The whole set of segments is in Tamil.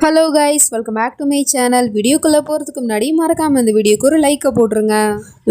Hello guys, welcome back to my channel. வீடியோக்குள்ளே போகிறதுக்கு முன்னாடி மறக்காமல் இந்த வீடியோக்கு ஒரு லைக்கை போட்டுருங்க.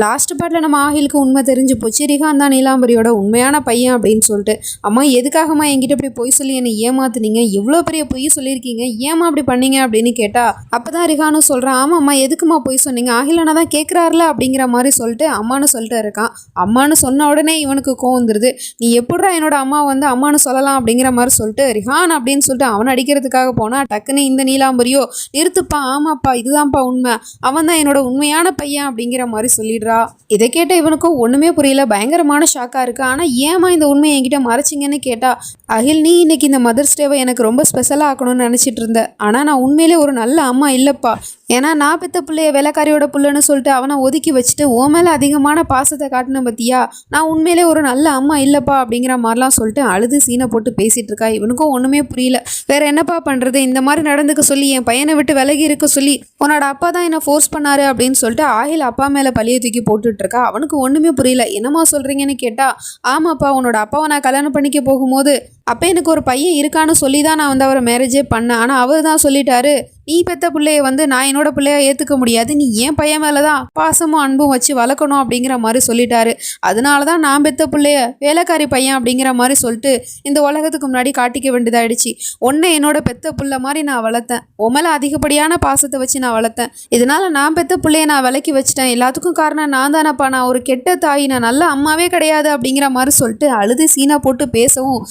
லாஸ்ட் பார்ட்டில் நம்ம ஆகிலுக்கு உண்மை தெரிஞ்சு போச்சு. ரிஹான் தான் நீலாம்பரியோட உண்மையான பையன் அப்படின்னு சொல்லிட்டு. அம்மா எதுக்காகம்மா என்கிட்ட இப்படி பொய் சொல்லி என்னை ஏமாத்துனீங்க, எவ்வளோ பெரிய பொய் சொல்லியிருக்கீங்க, ஏமா அப்படி பண்ணீங்க அப்படின்னு கேட்டா அப்போ தான் ரிஹானும் சொல்கிறான், ஆமாம்மா எதுக்குமா பொய் சொன்னீங்க, ஆகிலனா தான் கேட்குறாருல அப்படிங்கிற மாதிரி சொல்லிட்டு அம்மானு சொல்லிட்டு இருக்கான். அம்மானு சொன்ன உடனே இவனுக்கு கோவம் வந்துடுது. நீ எப்படிடா என்னோட அம்மா வந்து அம்மானு சொல்லலாம் அப்படிங்கிற மாதிரி சொல்லிட்டு ரிஹான் அப்படின்னு சொல்லிட்டு அவன் அடிக்கிறதுக்காக போனால் டக்குன்னு இந்த நீலாம்பரியோ நிறுத்துப்பா, ஆமாப்பா இதுதான்ப்பா உண்மை, அவன் தான் என்னோட உண்மையான பையன் அப்படிங்கிற மாதிரி சொல்லிடுறா. இதை கேட்ட இவனுக்கும் ஒண்ணுமே புரியல, பயங்கரமான ஷாக்கா இருக்கு. ஆனா ஏமா இந்த உண்மையை என்கிட்ட மறைச்சிங்கன்னு கேட்டா, அகில் நீ இன்னைக்கு இந்த மதர்ஸ் டேவை எனக்கு ரொம்ப ஸ்பெஷலா ஆக்கணும்னு நினைச்சிட்டு இருந்தேன். ஆனா நான் உண்மையிலே ஒரு நல்ல அம்மா இல்லப்பா. ஏன்னா நான் பெத்த பிள்ளைய வேலைக்காரியோட புள்ளன்னு சொல்லிட்டு அவனை ஒதுக்கி வச்சுட்டு உன் மேலே அதிகமான பாசத்தை காட்டின பத்தியா, நான் உண்மையிலே ஒரு நல்ல அம்மா இல்லப்பா அப்படிங்கிற மாதிரிலாம் சொல்லிட்டு அழுது சீனை போட்டு பேசிட்டு இருக்கா. இவனுக்கும் ஒண்ணுமே புரியல, வேற என்னப்பா பண்றது, இந்த மாதிரி நடந்துக்க சொல்லி என் பையனை விட்டு விலகி இருக்க சொல்லி உன்னோட அப்பா தான் என்ன ஃபோர்ஸ் பண்ணாரு அப்படின்னு சொல்லிட்டு ஆகில் அப்பா மேல பழிய தூக்கி போட்டுட்டு இருக்கா. அவனுக்கு ஒண்ணுமே புரியல. என்னமா சொல்றீங்கன்னு கேட்டா, ஆமாப்பா உன்னோட அப்பாவை நான் கல்யாணம் பண்ணிக்க போகும்போது அப்போ எனக்கு ஒரு பையன் இருக்கான்னு சொல்லி தான் நான் வந்து அவரை மேரேஜே பண்ணேன். ஆனால் அவர் தான் சொல்லிட்டாரு, நீ பெத்த பிள்ளைய வந்து நான் என்னோட பிள்ளைய ஏற்றுக்க முடியாது, நீ ஏன் பையன் மேலே தான் பாசமும் அன்பும் வச்சு வளர்க்கணும் அப்படிங்கிற மாதிரி சொல்லிட்டாரு. அதனால தான் நான் பெத்த பிள்ளைய வேலைக்காரி பையன் அப்படிங்கிற மாதிரி சொல்லிட்டு இந்த உலகத்துக்கு முன்னாடி காட்டிக்க வேண்டியதாயிடுச்சு. ஒன்றை என்னோட பெத்த பிள்ளை மாதிரி நான் வளர்த்தேன், உன் மேலே அதிகப்படியான பாசத்தை வச்சு நான் வளர்த்தேன். இதனால நான் பெத்த பிள்ளைய நான் விலக்கி வச்சுட்டேன். எல்லாத்துக்கும் காரணம் நான் தானப்பா, நான் ஒரு கெட்ட தாய், நான் நல்ல அம்மாவே கிடையாது அப்படிங்கிற மாதிரி சொல்லிட்டு அழுது சீனா போட்டு பேசவும்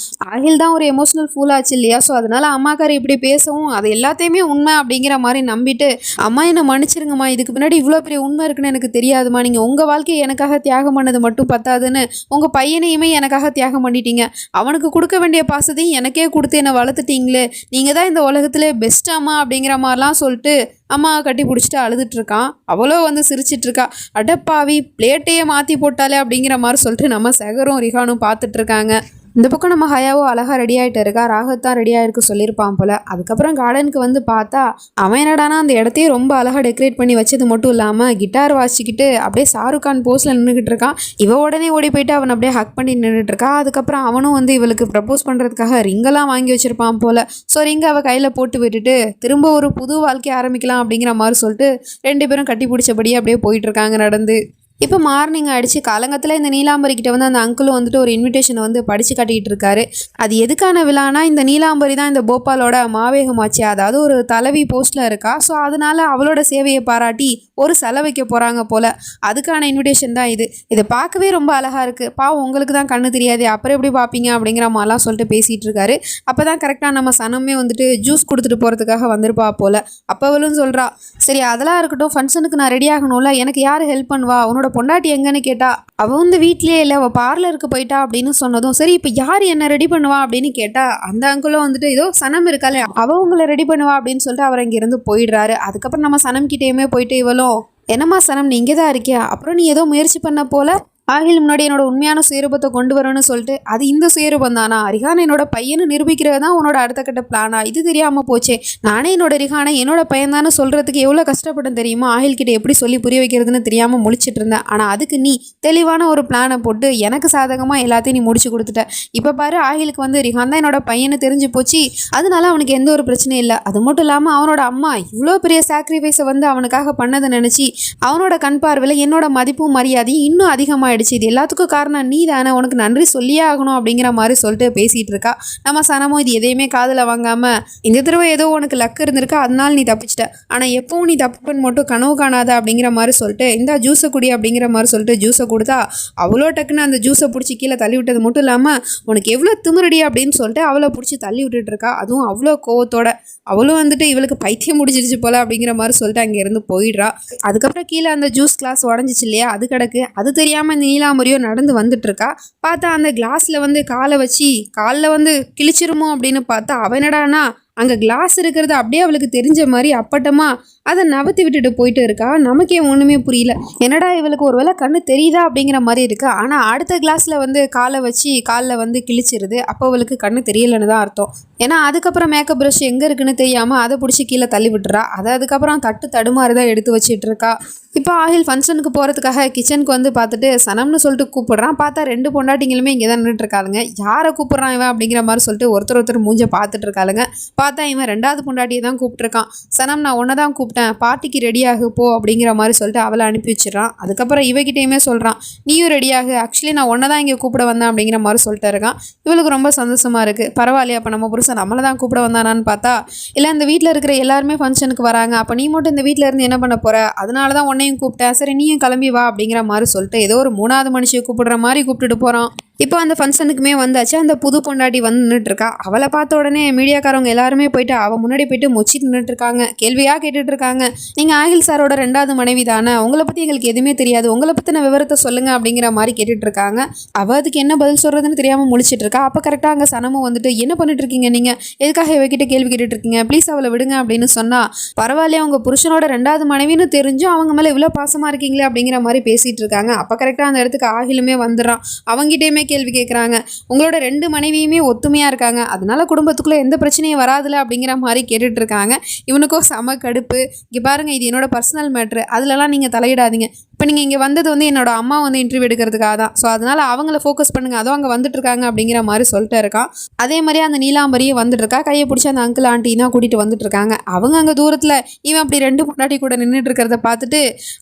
ஆகில் தான் ஒரு எமோஷனல் ஃபூல் ஆச்சு இல்லையா. ஸோ அதனால அம்மாக்காரி இப்படி பேசவும் அது எல்லாத்தையுமே உண்மை அப்படிங்கிற மாதிரி நம்பிட்டு, அம்மா என்னை மன்னிச்சிருங்கம்மா, இதுக்கு பின்னாடி இவ்வளோ பெரிய உண்மை இருக்குன்னு எனக்கு தெரியாதுமா, நீங்கள் உங்கள் வாழ்க்கையை எனக்காக தியாகம் பண்ணது மட்டும் பத்தாதுன்னு உங்கள் பையனையுமே எனக்காக தியாகம் பண்ணிட்டீங்க, அவனுக்கு கொடுக்க வேண்டிய பாசத்தையும் எனக்கே கொடுத்து என்னை வளர்த்துட்டீங்களே, நீங்கள் தான் இந்த உலகத்திலே பெஸ்ட் அம்மா அப்படிங்கிற மாதிரிலாம் சொல்லிட்டு அம்மா கட்டி பிடிச்சிட்டு அழுதுட்டு இருக்கான். அவ்வளோ வந்து சிரிச்சிட்டு இருக்கா. அடப்பாவி பிளேட்டையே மாற்றி போட்டாலே அப்படிங்கிற மாதிரி சொல்லிட்டு நம்ம சகரும் ரிஹானும் பார்த்துட்டு இருக்காங்க. இந்த பக்கம் நம்ம ஹயாவோ அழகாக ரெடி ஆகிட்டு இருக்கா. ராகத் தான் ரெடி ஆகிருக்கு சொல்லியிருப்பான் போல். அதுக்கப்புறம் கார்டனுக்கு வந்து பார்த்தா அவன் என்னடானா அந்த இடத்தையே ரொம்ப அழகாக டெக்கரேட் பண்ணி வச்சது மட்டும் இல்லாமல் கிட்டார் வாசிக்கிட்டு அப்படியே ஷாருக் கான் போஸில் நின்றுக்கிட்டு இருக்கான். இவ உடனே ஓடி போயிட்டு அவன் அப்படியே ஹக் பண்ணி நின்றுட்டு இருக்கா. அதுக்கப்புறம் அவனும் வந்து இவளுக்கு ப்ரப்போஸ் பண்ணுறதுக்காக ரிங்கெல்லாம் வாங்கி வச்சிருப்பான் போல். ஸோ ரிங்கை அவள் கையில் போட்டு விட்டுட்டு திரும்ப ஒரு புது வாழ்க்கையை ஆரம்பிக்கலாம் அப்படிங்கிற மாதிரி சொல்லிட்டு ரெண்டு பேரும் கட்டி பிடிச்சபடியே அப்படியே போயிட்டு இருக்காங்க நடந்து. இப்போ மார்னிங் ஆகிடுச்சு. காலங்கத்தில் இந்த நீலாம்பரி கிட்ட வந்து அந்த அங்கிளும் வந்துட்டு ஒரு இன்விடேஷனை வந்து படித்து காட்டிகிட்டு இருக்காரு. அது எதுக்கான விழானா, இந்த நீலாம்பரி தான் இந்த போபாலோட மாவேகமாச்சு, அதாவது ஒரு தலைவி போஸ்ட்டில் இருக்கா. ஸோ அதனால அவளோட சேவையை பாராட்டி ஒரு செலை வைக்க போகிறாங்க போல். அதுக்கான இன்விடேஷன் தான் இது. இதை பார்க்கவே ரொம்ப அழகாக இருக்குது. பாவம் உங்களுக்கு தான் கண்ணு தெரியாது, அப்புறம் எப்படி பார்ப்பீங்க அப்படிங்கிற மாதிரிலாம் சொல்லிட்டு பேசிகிட்டு இருக்காரு. அப்போ தான் கரெக்டாக நம்ம சனமே வந்துட்டு ஜூஸ் கொடுத்துட்டு போகிறதுக்காக வந்திருப்பா போல். அப்போ அவளும் சொல்கிறா, சரி அதெல்லாம் இருக்கட்டும், ஃபங்க்ஷனுக்கு நான் ரெடி ஆகணும்ல, எனக்கு யார் ஹெல்ப் பண்ணுவா, உன்னோட பொண்டாட்டி எங்கன்னு கேட்டா அவ வந்து வீட்லயே இல்லை, அவள் பார்லருக்கு போயிட்டா அப்படின்னு சொன்னதும், சரி இப்போ யார் என்ன ரெடி பண்ணுவா அப்படின்னு கேட்டா அந்த அங்குளும் வந்துட்டு ஏதோ சனம் இருக்காளே அவ உங்களை ரெடி பண்ணுவா அப்படின்னு சொல்லிட்டு அவர் இங்கிருந்து போயிடுறாரு. அதுக்கப்புறம் நம்ம சனம் கிட்டேயுமே போயிட்டு இவளும், என்னம்மா சனம் நீ இங்கே தான் இருக்கியா, அப்புறம் நீ ஏதோ முயற்சி பண்ண போல, ஆகில் முன்னாடி என்னோட உண்மையான சுயரூபத்தை கொண்டு வரணும்னு சொல்லிட்டு, அது இந்த சுயரூபம் தானா, ரிஹான் என்னோட பையனை நிரூபிக்கிறது தான் உன்னோட அடுத்த கட்ட பிளானா, இது தெரியாமல் போச்சே, நானே என்னோட ரிஹானை என்னோட பையன் தானே சொல்கிறதுக்கு எவ்வளோ கஷ்டப்படும் தெரியுமா, ஆகில் கிட்ட எப்படி சொல்லி புரிய வைக்கிறதுன்னு தெரியாமல் முழிச்சிட்டு இருந்தேன். ஆனால் அதுக்கு நீ தெளிவான ஒரு பிளானை போட்டு எனக்கு சாதகமாக எல்லாத்தையும் நீ முடிச்சு கொடுத்துட்ட. இப்போ பாரு ஆகிலுக்கு வந்து ரிஹான் தான் என்னோட பையனை தெரிஞ்சு போச்சு, அதனால அவனுக்கு எந்த ஒரு பிரச்சனையும் இல்லை. அது மட்டும் இல்லாமல் அவனோட அம்மா இவ்வளோ பெரிய சாக்ரிஃபைஸை வந்து அவனுக்காக பண்ணதை நினச்சி அவனோட கண் பார்வையில் என்னோட மதிப்பும் மரியாதையும் இன்னும் அதிகமாகிடுச்சு. இது எல்லாத்துக்கும் காரணம் நீ தானே, உனக்கு நன்றி சொல்லியே ஆகணும் அப்படிங்கிற மாதிரி சொல்லிட்டு பேசிகிட்டு இருக்கா. நம்ம சனமும் இது எதையுமே காதில் வாங்காமல், இந்த தடவை ஏதோ உனக்கு லக் இருந்திருக்கா அதனால நீ தப்பிச்சிட்ட, ஆனால் எப்பவும் நீ தப்புன்னு மட்டும் கனவு காணாத அப்படிங்கிற மாதிரி சொல்லிட்டு இந்த ஜூஸை குடி அப்படிங்கிற மாதிரி சொல்லிட்டு ஜூஸை கொடுத்தா அவ்வளோ டக்குன்னு அந்த ஜூஸை பிடிச்சி கீழே தள்ளி விட்டது மட்டும் இல்லாமல் உனக்கு எவ்வளோ திமிரடி அப்படின்னு சொல்லிட்டு அவளை பிடிச்சி தள்ளி விட்டுட்டு இருக்கா. அதுவும் அவ்வளோ கோவத்தோட. அவளும் வந்துட்டு இவளுக்கு பைத்தியம் முடிஞ்சிருச்சு போல அப்படிங்கிற மாதிரி சொல்லிட்டு அங்கேருந்து போயிடுறா. அதுக்கப்புறம் கீழே அந்த ஜூஸ் கிளாஸ் உடஞ்சிச்சு இல்லையா, அது கிடக்கு. அது தெரியாமல் இந்த நீலாம்பரியோ நடந்து வந்துட்டு இருக்கா. பார்த்தா அந்த கிளாஸ்ல வந்து காலை வச்சு காலில் வந்து கிழிச்சிருமோ அப்படின்னு பார்த்தா அவனடானா அங்கே கிளாஸ் இருக்கிறது அப்படியே அவளுக்கு தெரிஞ்ச மாதிரி அப்பட்டமா அதை நவத்தி விட்டுட்டு போயிட்டு இருக்கா. நமக்கே ஒன்றுமே புரியல. என்னடா இவளுக்கு ஒரு வேளை கண்ணு தெரியுதா அப்படிங்கிற மாதிரி இருக்கு. ஆனால் அடுத்த கிளாஸில் வந்து காலை வச்சு காலில் வந்து கிழிச்சிருது. அப்போ அவளுக்கு கண்ணு தெரியலன்னு தான் அர்த்தம். ஏன்னா அதுக்கப்புறம் மேக்கப் ப்ரஷ் எங்கே இருக்குன்னு தெரியாமல் அதை பிடிச்சி கீழே தள்ளி விட்டுறா. அதை அதுக்கப்புறம் தடுமாறி தான் எடுத்து வச்சிட்டு இருக்கா. இப்போ ஆஹில் ஃபங்க்ஷனுக்கு போகிறதுக்காக கிச்சனுக்கு வந்து பார்த்துட்டு சனம்னு சொல்லிட்டு கூப்பிடுறான். பார்த்தா 2 பொண்டாட்டிங்களுமே இங்கே தான் நின்றுட்டு இருக்காளுங்க. யாரை கூப்பிட்றான் இவன் அப்படிங்கிற மாதிரி சொல்லிட்டு ஒருத்தர் மூஞ்ச பார்த்துட்டு இருக்காளுங்க. பார்த்தா இவன் 2வது பொண்டாட்டியை தான் கூப்பிட்டுருக்கான். சனம், நான் ஒன்றை தான் கூப்பிட்டேன், பார்ட்டிக்கு ரெடியாகு போ அப்படிங்கிற மாதிரி சொல்லிட்டு அவளை அனுப்பி வச்சிடறான். அதுக்கப்புறம் இவகிட்டையுமே சொல்கிறான், நீயும் ரெடியாகு, ஆக்சுவலி நான் ஒன்றை தான் இங்கே கூப்பிட வந்தேன் அப்படிங்கிற மாதிரி சொல்லிட்டு இருக்கான். இவளுக்கு ரொம்ப சந்தோஷமாக இருக்குது. பரவாயில்லையா, அப்போ நம்ம புருஷன் நம்மளை தான் கூப்பிட வந்தானான்னு பார்த்தா, இல்லை இந்த வீட்டில் இருக்கிற எல்லாருமே ஃபங்க்ஷனுக்கு வராங்க, அப்போ நீ மட்டும் இந்த வீட்டில் இருந்து என்ன பண்ண போகிற, அதனால தான் உன்னையும் கூப்பிட்டேன், சரி நீயும் கிளம்பி வா அப்படிங்கிற மாதிரி சொல்லிட்டு ஏதோ ஒரு 3வது மனுஷியை கூப்பிடுற மாதிரி கூப்பிட்டுட்டு போகிறான். இப்போ அந்த ஃபங்க்ஷனுக்குமே வந்தாச்சு. அந்த புது பொண்டாட்டி வந்து நின்றுட்டுருக்கா. அவளை பார்த்த உடனே மீடியாக்காரவங்க எல்லாருமே போயிட்டு அவள் முன்னாடி போயிட்டு மொச்சிட்டு நின்றுட்டுருக்காங்க. கேள்வியாக கேட்டுட்டு இருக்காங்க. நீங்கள் ஆகில் சாரோட 2வது மனைவி தானே, உங்களை பற்றி எங்களுக்கு எதுவுமே தெரியாது, உங்களை பற்றின விவரத்தை சொல்லுங்கள் அப்படிங்கிற மாதிரி கேட்டுட்டு இருக்காங்க. அவள் அதுக்கு என்ன பதில் சொல்கிறதுன்னு தெரியாமல் முழிச்சிட்டு இருக்கா. அப்போ கரெக்டாக அங்கே சனமும் வந்துட்டு, என்ன பண்ணிட்டு இருக்கீங்க நீங்கள், எதுக்காக இவகிட்ட கேள்வி கேட்டுட்டு இருக்கீங்க, ப்ளீஸ் அவளை விடுங்க அப்படின்னு சொன்னால், பரவாயில்லையா உங்கள் புருஷனோட 2வது மனைவின்னு தெரிஞ்சும் அவங்க மேலே இவ்வளோ பாசமாக இருக்கீங்களே அப்படிங்கிற மாதிரி பேசிகிட்டு இருக்காங்க. அப்போ கரெக்டாக அந்த இடத்துக்கு ஆகிலுமே வந்துடுறான். அவங்ககிட்டயுமே கேள்வி கேட்குறாங்க. உங்களோட 2 மனைவியுமே ஒத்துமையாக இருக்காங்க, அதனால குடும்பத்துக்குள்ளே எந்த பிரச்சனையும் வராதுல அப்படிங்கிற மாதிரி கேட்டுட்டு இருக்காங்க. இவனுக்கும் செம கடுப்பு. இங்கே பாருங்கள், இது என்னோட பர்சனல் மேட்ரு, அதுலலாம் நீங்கள் தலையிடாதீங்க. இப்போ நீங்கள் இங்கே வந்தது வந்து என்னோட அம்மா வந்து இன்டர்வியூ எடுக்கிறதுக்காக தான், ஸோ அதனால் அவங்கள ஃபோக்கஸ் பண்ணுங்கள், அதுவும் அங்கே வந்துட்டு இருக்காங்க அப்படிங்கிற மாதிரி சொல்லிட்டு இருக்கான். அதே மாதிரி அந்த நீலாம்பரியும் வந்துட்டு இருக்கா. கையை பிடிச்சி அந்த அங்கிள் ஆண்டினா கூட்டிகிட்டு வந்துட்டு இருக்காங்க. அவங்க அங்கே தூரத்தில் இவன் அப்படி 2 பொண்டாட்டி கூட நின்றுட்டு இருக்கிறத பார்த்துட்டு,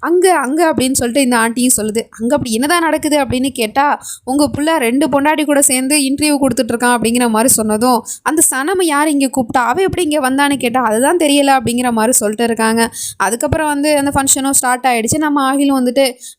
அங்கே அங்கே அப்படின்னு சொல்லிட்டு இந்த ஆண்டியும் சொல்லுது. அங்கே அப்படி என்னதான் நடக்குது அப்படின்னு கேட்டால், உங்கள் புள்ள 2 பொண்டாட்டி கூட சேர்ந்து இன்டர்வியூ கொடுத்துட்ருக்கான் அப்படிங்கிற மாதிரி சொன்னதும், அந்த சனமை யார் இங்கே கூப்பிட்டா, அவள் எப்படி இங்கே வந்தான்னு கேட்டால் அதுதான் தெரியலை அப்படிங்கிற மாதிரி சொல்லிட்டு இருக்காங்க. அதுக்கப்புறம் வந்து அந்த ஃபங்க்ஷனும் ஸ்டார்ட் ஆகிடுச்சு. நம்ம ஆகிலும் வந்துட்டு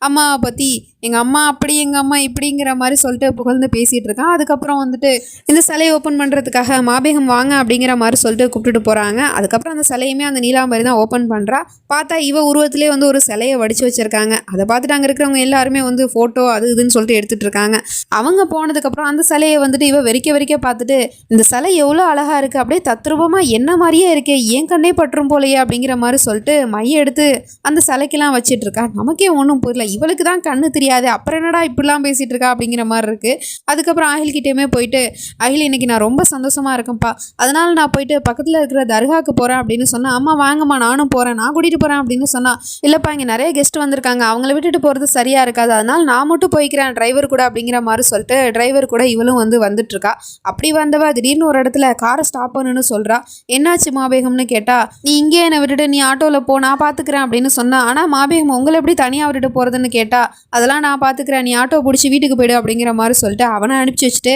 அம்மாவை பற்றி, எங்கள் அம்மா அப்படி எங்கள் அம்மா இப்படிங்கிற மாதிரி சொல்லிட்டு புகழ்ந்து பேசிகிட்டு இருக்கான். அதுக்கப்புறம் வந்துட்டு இந்த சிலையை ஓப்பன் பண்ணுறதுக்காக மாபேகம் வாங்க அப்படிங்கிற மாதிரி சொல்லிட்டு கூப்பிட்டுட்டு போகிறாங்க. அதுக்கப்புறம் அந்த சிலையுமே அந்த நீலாம்பரி தான் ஓப்பன் பண்ணுறா. பார்த்தா இவ உருவத்திலே வந்து ஒரு சிலையை வடித்து வச்சுருக்காங்க. அதை பார்த்துட்டு அங்கே இருக்கிறவங்க எல்லாருமே வந்து ஃபோட்டோ அது இதுன்னு சொல்லிட்டு எடுத்துகிட்டு இருக்காங்க. அவங்க போனதுக்கப்புறம் அந்த சிலையை வந்துட்டு இவ வெறிக்க பார்த்துட்டு, இந்த சிலை எவ்வளோ அழகாக இருக்குது, அப்படியே தத்ரூபமாக என்ன மாதிரியே இருக்கே, ஏன் கண்ணே பற்றும் போலையே அப்படிங்கிற மாதிரி சொல்லிட்டு மைய எடுத்து அந்த சிலைக்கெல்லாம் வச்சிட்டு இருக்கா. நமக்கே ஒன்றும் புரியல, இவளுக்கு தான் கண்ணு தெரியாது, அப்புறம் என்னடா இப்படிலாம் பேசிகிட்டு இருக்கா அப்படிங்கிற மாதிரி இருக்குது. அதுக்கப்புறம் ஆகில்கிட்டேயுமே போயிட்டு, ஆகில் இன்னைக்கு நான் ரொம்ப சந்தோஷமாக இருக்கேன்ப்பா, அதனால நான் போயிட்டு பக்கத்தில் இருக்கிற தர்காவுக்கு போகிறேன் அப்படின்னு சொன்னால், அம்மா வாங்கம்மா நானும் போகிறேன், நான் கூட்டிகிட்டு போகிறேன் அப்படின்னு சொன்னால், இல்லைப்பா இங்கே நிறைய கெஸ்ட் வந்திருக்காங்க, அவங்கள விட்டுட்டு போகிறது சரியாக இருக்காது, அதனால் நான் மட்டும் போய்க்கிறேன் டிரைவர் கூட அப்படிங்கிற மாதிரி சொல்லிட்டு டிரைவர் கூட இவளும் வந்துட்டுருக்கா. அப்படி வந்தவ திடீர்னு ஒரு இடத்துல காரை ஸ்டாப் பண்ணுன்னு சொல்கிறா. என்னாச்சு மாபேகம்னு கேட்டால், நீ இங்கே என்னை விட்டுட்டு நீ ஆட்டோவில் போ, நான் பார்த்துக்கிறேன் அப்படின்னு சொன்னா. ஆனால் மாபேகம் உங்களை எப்படி தனியாக விட்டுட்டு போகிறதுன்னு கேட்டால், அதெல்லாம் நான் பார்த்துக்கிறேன், நீ ஆட்டோ பிடிச்சி வீட்டுக்கு போய்டு அப்படிங்கிற மாதிரி சொல்லிட்டு அவனை அனுப்பிச்சி வச்சுட்டு,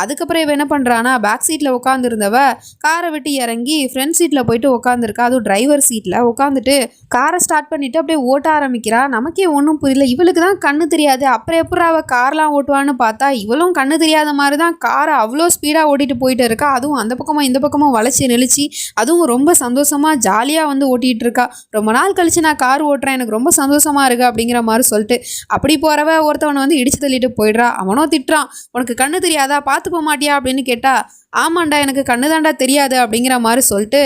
அதுக்கப்புறம் இவன் என்ன பண்ணுறான்னா, பேக் சீட்டில் உட்காந்துருந்தவ காரை விட்டு இறங்கி ஃப்ரண்ட் சீட்டில் போயிட்டு உட்காந்துருக்கா. அதுவும் டிரைவர் சீட்டில் உட்காந்துட்டு காரை ஸ்டார்ட் பண்ணிவிட்டு அப்படியே ஓட்ட ஆரம்பிக்கிறா. நமக்கே ஒன்றும் புரியல, இவளுக்கு தான் கண்ணு தெரியாது, அப்புறம் எப்படி அவள் கார்லாம் ஓட்டுவான்னு பார்த்தா, இவளும் கண்ணு தெரியாத மாதிரி தான் காரை அவ்வளோ ஸ்பீடாக ஓட்டிகிட்டு போயிட்டு இருக்கா. அதுவும் அந்த பக்கமும் இந்த பக்கமும் வளைச்சி நெளிச்சு, அதுவும் ரொம்ப சந்தோஷமாக ஜாலியாக வந்து ஓட்டிகிட்டு இருக்கா. ரொம்ப நாள் கழிச்சு நான் கார் ஓட்டுறேன், எனக்கு ரொம்ப சந்தோஷமாக இருக்குது அப்படிங்கிற மாதிரி சொல்லிட்டு அப்படி போகிறவ ஒருத்தவனை வந்து இடிச்சு தள்ளிட்டு போயிடுறா. அவனும் திட்டுறான், உனக்கு கண்ணு தெரியாதா, பார்த்து போக மாட்டியா அப்படின்னு கேட்டால், ஆமாண்டா எனக்கு கண்ணு தாண்டா தெரியாது அப்படிங்கிற மாதிரி சொல்லிட்டு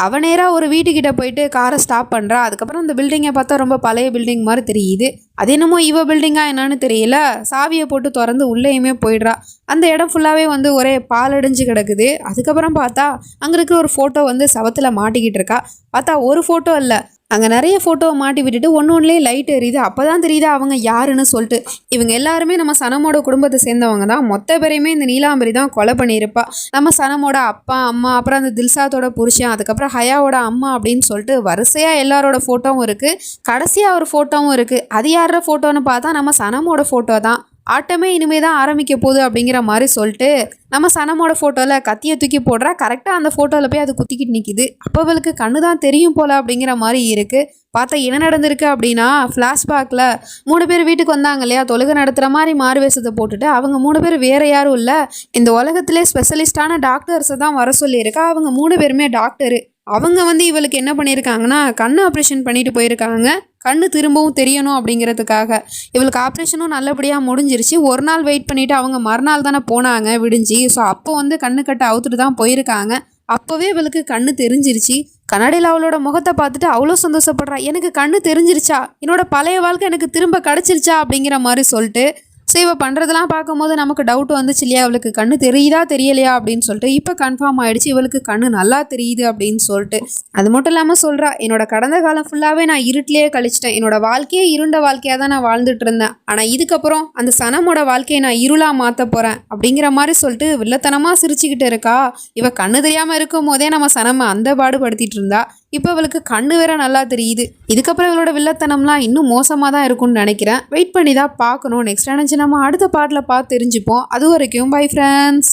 அவன் நேராக ஒரு வீட்டுக்கிட்ட போயிட்டு காரை ஸ்டாப் பண்ணுறா. அதுக்கப்புறம் அந்த பில்டிங்கை பார்த்தா ரொம்ப பழைய பில்டிங் மாதிரி தெரியுது. அது என்னமோ இவ பில்டிங்கா என்னன்னு தெரியல. சாவியை போட்டு திறந்து உள்ளேயுமே போயிடுறா. அந்த இடம் ஃபுல்லாகவே வந்து ஒரே பாலடைஞ்சு கிடக்குது. அதுக்கப்புறம் பார்த்தா அங்கே இருக்கிற ஒரு ஃபோட்டோ வந்து சவத்தில் மாட்டிக்கிட்டு இருக்கா. பார்த்தா ஒரு ஃபோட்டோ இல்லை, அங்கே நிறைய ஃபோட்டோவை மாட்டி விட்டுட்டு ஒன்றுலேயே லைட் எரியுது. அப்போ தான் தெரியுது அவங்க யாருன்னு சொல்லிட்டு. இவங்க எல்லாருமே நம்ம சனமோட குடும்பத்தை சேர்ந்தவங்க தான். மொத்த பேரையுமே இந்த நீலாம்பரி தான் கொலை பண்ணியிருப்பா. நம்ம சனமோட அப்பா அம்மா, அப்புறம் அந்த தில்சாத்தோட புருஷன், அதுக்கப்புறம் ஹயாவோட அம்மா அப்படின்னு சொல்லிட்டு வரிசையாக எல்லாரோட ஃபோட்டோவும் இருக்குது. கடைசியாக ஒரு ஃபோட்டோவும் இருக்குது. அது யாரோட ஃபோட்டோன்னு பார்த்தா நம்ம சனமோட ஃபோட்டோ தான். ஆட்டமே இனிமே தான் ஆரம்பிக்க போகுது அப்படிங்கிற மாதிரி சொல்லிட்டு நம்ம சனமோட ஃபோட்டோவில் கத்தியை தூக்கி போடுறா. கரெக்டாக அந்த ஃபோட்டோவில் போய் அது குத்திக்கிட்டு நிற்கிது. அப்போ அவளுக்கு கண்ணு தான் தெரியும் போல் அப்படிங்கிற மாதிரி இருக்குது. பார்த்தா என்ன நடந்திருக்கு அப்படின்னா, ஃப்ளாஷ்பேக்கில் 3 பேர் வீட்டுக்கு வந்தாங்க இல்லையா, தொழுகை நடத்துகிற மாதிரி மாறு வேஷத்தை போட்டுட்டு. அவங்க 3 பேர் வேறு யாரும் இல்லை, இந்த உலகத்திலே ஸ்பெஷலிஸ்டான டாக்டர்ஸை தான் வர சொல்லியிருக்கா. அவங்க 3 பேருமே டாக்டரு. அவங்க வந்து இவளுக்கு என்ன பண்ணியிருக்காங்கன்னா, கண் ஆப்ரேஷன் பண்ணிட்டு போயிருக்காங்க. கண்ணு திரும்பவும் தெரியணும் அப்படிங்கிறதுக்காக. இவளுக்கு ஆப்ரேஷனும் நல்லபடியாக முடிஞ்சிருச்சு. ஒரு நாள் வெயிட் பண்ணிவிட்டு அவங்க மறுநாள் தானே போனாங்க விடிஞ்சு. ஸோ அப்போ வந்து கண்ணு கட்ட அவுத்துட்டு தான் போயிருக்காங்க. அப்போவே இவளுக்கு கண்ணு தெரிஞ்சிருச்சு. கண்ணாடியில் அவளோட முகத்தை பார்த்துட்டு அவ்வளோ சந்தோஷப்படுறா. எனக்கு கண்ணு தெரிஞ்சிருச்சா, என்னோட பழைய வாழ்க்கை எனக்கு திரும்ப கிடச்சிருச்சா அப்படிங்கிற மாதிரி சொல்லிட்டு. ஸோ இவ பண்ணுறதெல்லாம் பார்க்கும்போது நமக்கு டவுட் வந்துச்சு இல்லையா, அவளுக்கு கண்ணு தெரியுதா தெரியலையா அப்படின்னு சொல்லிட்டு. இப்போ கன்ஃபார்ம் ஆகிடுச்சு இவளுக்கு கண்ணு நல்லா தெரியுது அப்படின்னு சொல்லிட்டு. அது மட்டும் இல்லாமல் சொல்கிறா, என்னோட கடந்த காலம் ஃபுல்லாகவே நான் இருட்டிலேயே கழிச்சிட்டேன். என்னோட வாழ்க்கையே இருண்ட வாழ்க்கையாக தான் நான் வாழ்ந்துட்டு இருந்தேன். ஆனால் இதுக்கப்புறம் அந்த சனமோட வாழ்க்கையை நான் இருளாக மாற்ற போகிறேன் அப்படிங்கிற மாதிரி சொல்லிட்டு வில்லத்தனமாக சிரிச்சுக்கிட்டு இருக்கா. இவ கண்ணு தெரியாமல் இருக்கும் போதே நம்ம சனமை அந்த பாடுபடுத்திட்டு இருந்தா. இப்போ இவளுக்கு கண்ணு வேற நல்லா தெரியுது. இதுக்கப்புறம் இவளோட வில்லத்தனம்லாம் இன்னும் மோசமாக தான் இருக்கும்னு நினைக்கிறேன். வெயிட் பண்ணி தான் பார்க்கணும். நெக்ஸ்ட் நினச்சி நம்ம அடுத்த பாட்டில் பார்த்து தெரிஞ்சுப்போம். அது வரைக்கும் பை ஃப்ரெண்ட்ஸ்.